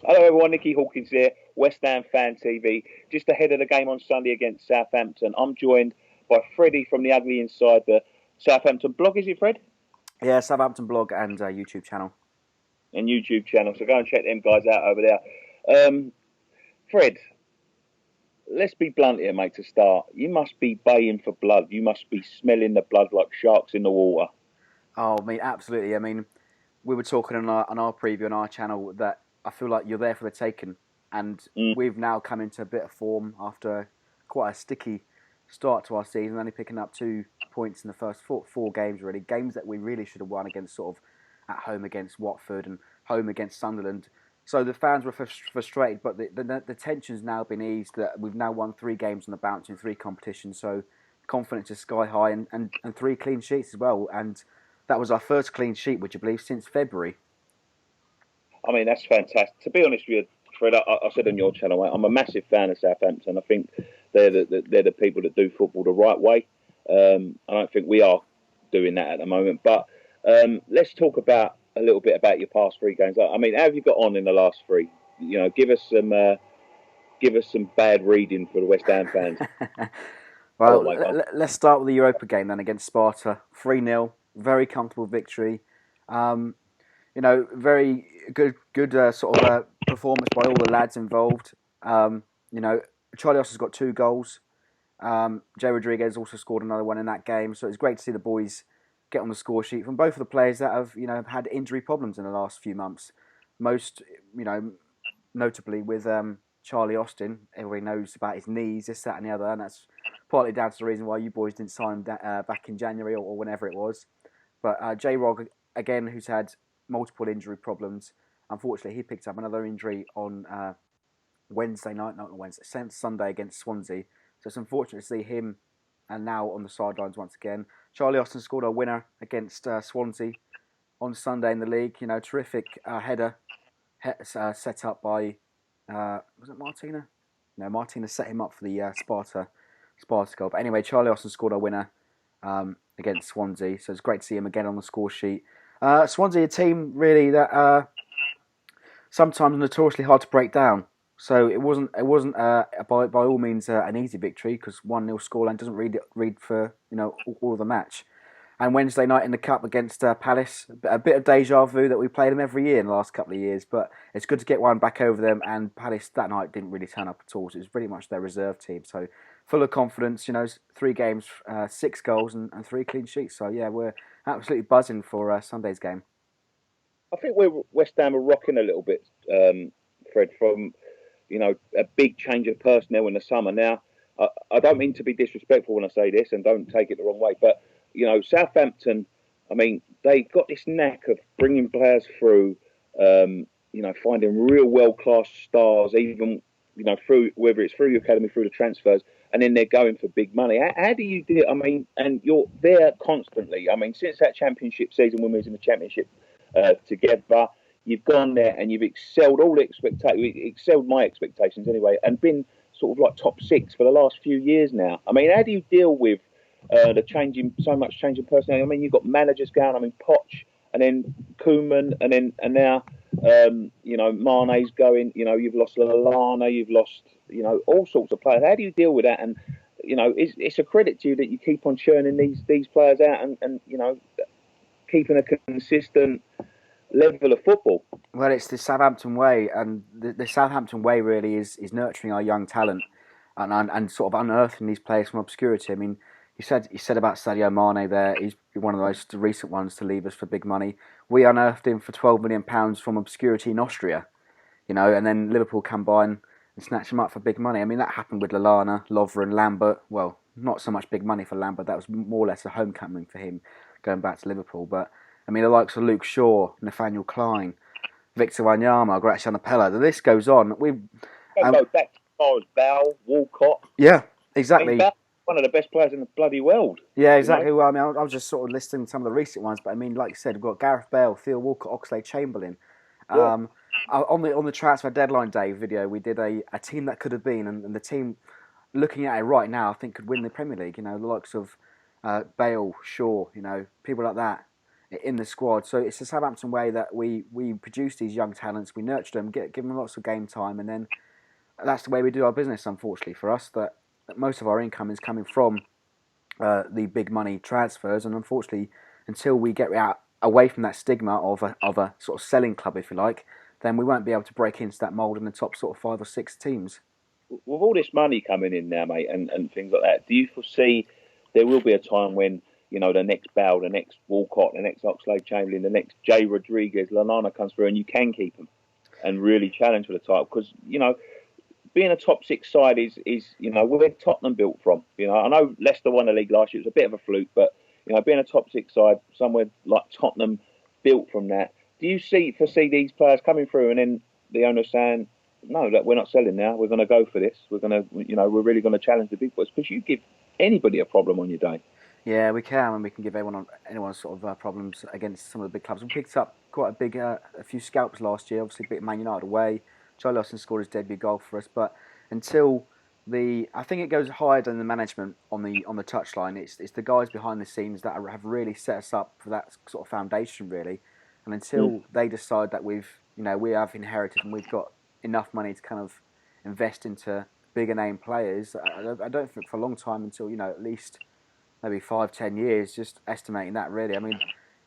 Hello everyone, Nicky Hawkins here, West Ham Fan TV. Just ahead of the game on Sunday against Southampton, I'm joined by Freddie from the Ugly Inside, the Southampton blog, is it Fred? Yeah, Southampton blog and YouTube channel. And YouTube channel, so go and check them guys out over there. Fred, let's be blunt here, mate, to start. You must be baying for blood. You must be smelling the blood like sharks in the water. Oh, I mean, absolutely. I mean, we were talking on our preview on our channel that I feel like you're there for the taking, and Mm. we've now come into a bit of form after quite a sticky start to our season, only picking up 2 points in the first four games, really. Games that we really should have won against sort of at home against Watford and home against Sunderland. So the fans were frustrated, but the tension's now been eased that we've now won 3 games on the bounce in 3 competitions. So confidence is sky high and 3 clean sheets as well. And that was our first clean sheet, would you believe, since February. I mean, that's fantastic. To be honest with you, Fred, I said on your channel, mate, I'm a massive fan of Southampton. I think they're the people that do football the right way. I don't think we are doing that at the moment. But let's talk about a little bit about your past 3 games. I mean, how have you got on in the last 3? You know, give us some bad reading for the West Ham fans. Well, let's start with the Europa game then against Sparta. 3-0, very comfortable victory. Very good sort of performance by all the lads involved. Charlie Austin's got 2 goals. Jay Rodriguez also scored another one in that game. So it's great to see the boys get on the score sheet from both of the players that have had injury problems in the last few months. Most, notably with Charlie Austin. Everybody knows about his knees, this, that and the other. And that's partly down to the reason why you boys didn't sign him back in January or whenever it was. But J-Rog, again, who's had multiple injury problems. Unfortunately, he picked up another injury on Wednesday night, not on Wednesday, Sunday against Swansea. So it's unfortunate to see him and now on the sidelines once again. Charlie Austin scored a winner against Swansea on Sunday in the league. Terrific header set up by, was it Martina? No, Martina set him up for the Sparta goal. But anyway, Charlie Austin scored a winner against Swansea. So it's great to see him again on the score sheet. Swansea, a team really that sometimes notoriously hard to break down. So it wasn't by all means an easy victory because 1-0 scoreline doesn't read for all of the match. And Wednesday night in the cup against Palace, a bit of deja vu that we played them every year in the last couple of years. But it's good to get one back over them. And Palace that night didn't really turn up at all. So it was pretty much their reserve team. So full of confidence. 3 games, 6 goals and 3 clean sheets. So yeah, we're absolutely buzzing for Sunday's game. I think West Ham are rocking a little bit, Fred, from a big change of personnel in the summer. Now, I don't mean to be disrespectful when I say this, and don't take it the wrong way, but Southampton, I mean, they got this knack of bringing players through, finding real world-class stars, even through whether it's through your academy, through the transfers, and then they're going for big money. How do you do it? I mean, and you're there constantly. I mean, since that championship season when we was in the championship together. You've gone there and you've excelled excelled my expectations anyway, and been sort of like top 6 for the last few years now. I mean, how do you deal with so much change in personnel? I mean, you've got managers going. I mean, Poch, and then Koeman, and now Mane's going. You've lost Lallana, you've lost all sorts of players. How do you deal with that? And it's a credit to you that you keep on churning these players out and keeping a consistent level of football. Well, it's the Southampton way, and the Southampton way really is nurturing our young talent and sort of unearthing these players from obscurity. I mean, you said about Sadio Mane there. He's one of the most recent ones to leave us for big money. We unearthed him for £12 million from obscurity in Austria, and then Liverpool come by and snatch him up for big money. I mean, that happened with Lallana, Lovren, Lambert. Well, not so much big money for Lambert. That was more or less a homecoming for him going back to Liverpool. But I mean, the likes of Luke Shaw, Nathaniel Klein, Victor Wanyama, Graziano Pella. The list goes on. Go back as far as Bell, Walcott. Yeah, exactly. I mean, one of the best players in the bloody world. Yeah, exactly. Well, I mean, I was just sort of listing some of the recent ones, but I mean, like you said, we've got Gareth Bale, Theo Walcott, Oxlade-Chamberlain. Yeah. On the transfer deadline day video, we did a team that could have been, and the team looking at it right now, I think could win the Premier League. The likes of Bale, Shaw, people like that. in the squad. So it's the Southampton way that we produce these young talents, we nurture them, give them lots of game time, and then that's the way we do our business. Unfortunately for us, that most of our income is coming from the big money transfers, and unfortunately, until we get out away from that stigma of a sort of selling club, if you like, then we won't be able to break into that mould in the top sort of 5 or 6 teams. With all this money coming in now, mate, and things like that, do you foresee there will be a time when, the next Bale, the next Walcott, the next Oxlade-Chamberlain, the next Jay Rodriguez, Lallana comes through and you can keep them and really challenge for the title? Because, being a top six side is where Tottenham built from. I know Leicester won the league last year. It was a bit of a fluke, but, being a top six side, somewhere like Tottenham built from that. Do you foresee these players coming through and then the owner saying, no, look, we're not selling now. We're going to go for this. We're going to, we're really going to challenge the big boys, because you give anybody a problem on your day. Yeah, we can, and we can give anyone sort of problems against some of the big clubs. We picked up quite a few scalps last year. Obviously, beat Man United away. Charlie Austin scored his debut goal for us, but until I think it goes higher than the management on the touchline. It's the guys behind the scenes that have really set us up for that sort of foundation, really. And until they decide that we have inherited and we've got enough money to kind of invest into bigger name players, I don't think for a long time, until at least maybe 5-10 years, just estimating that really. I mean,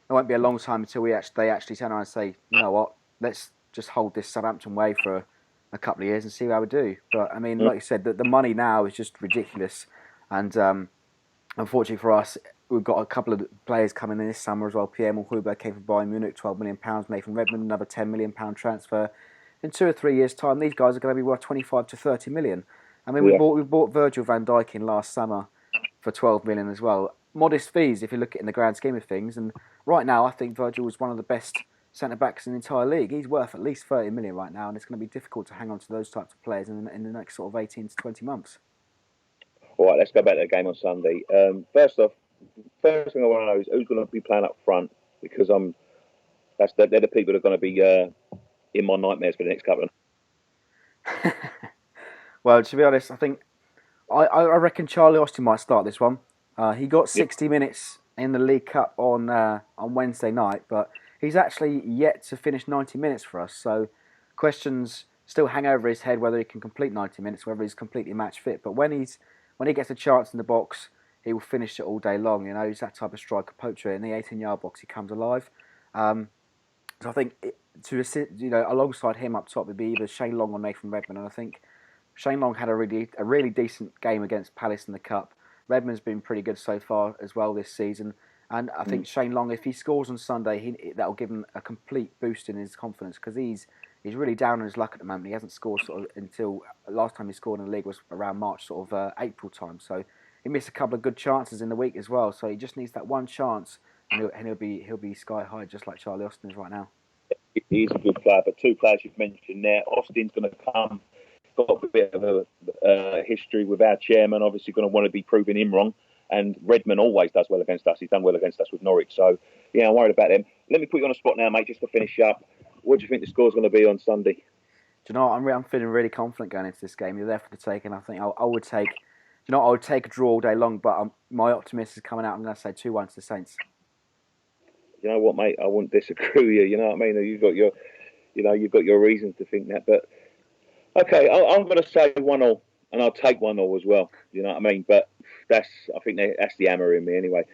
it won't be a long time until they actually turn around and say, you know what, let's just hold this Southampton way for a couple of years and see how we do. But I mean, like you said, the money now is just ridiculous, and unfortunately for us, we've got a couple of players coming in this summer as well. Pierre Mulhuber came from Bayern Munich, £12 million. Nathan Redmond, another £10 million transfer. In 2 or 3 years' time, these guys are going to be worth 25 to 30 million. I mean, we bought Virgil van Dijk in last summer for 12 million as well. Modest fees if you look at it in the grand scheme of things. And right now, I think Virgil is one of the best centre backs in the entire league. He's worth at least 30 million right now, and it's going to be difficult to hang on to those types of players in the next sort of 18 to 20 months. All right, let's go back to the game on Sunday. First thing I want to know is who's going to be playing up front, because they're the people that are going to be in my nightmares for the next couple of. Well, to be honest, I think I reckon Charlie Austin might start this one. He got 60 minutes in the League Cup on Wednesday night, but he's actually yet to finish 90 minutes for us. So questions still hang over his head whether he can complete 90 minutes, whether he's completely match fit. But when he gets a chance in the box, he will finish it all day long. He's that type of striker poacher. In the 18-yard box, he comes alive. So I think to assist, alongside him up top, it'd be either Shane Long or Nathan Redmond. And I think Shane Long had a really decent game against Palace in the Cup. Redmond's been pretty good so far as well this season. And I think Shane Long, if he scores on Sunday, that'll give him a complete boost in his confidence, because he's really down on his luck at the moment. He hasn't scored sort of until last time he scored in the league was around March, sort of April time. So he missed a couple of good chances in the week as well. So he just needs that one chance, and he'll be sky high, just like Charlie Austin is right now. He's a good player, but two players you've mentioned there. Austin's going to come, got a bit of a history with our chairman, obviously going to want to be proving him wrong. And Redmond always does well against us. He's done well against us with Norwich. So, yeah, I'm worried about them. Let me put you on the spot now, mate, just to finish up. What do you think the score's going to be on Sunday? Do you know what? I'm feeling really confident going into this game. You're there for the taking. I think I would take. Do you know what? I would take a draw all day long, but my optimist is coming out. I'm going to say 2-1 to the Saints. You know what, mate? I wouldn't disagree with you. You know what I mean? You've got your reasons to think that. But okay, I'm going to say 1-0, and I'll take 1-0 as well. You know what I mean? But I think that's the hammer in me anyway.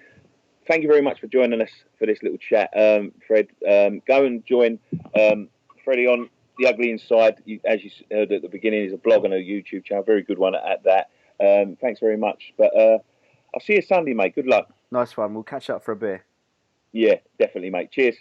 Thank you very much for joining us for this little chat, Fred. Go and join Freddie on The Ugly Inside. As you heard at the beginning, is a blog and a YouTube channel. Very good one at that. Thanks very much. But I'll see you Sunday, mate. Good luck. Nice one. We'll catch up for a beer. Yeah, definitely, mate. Cheers.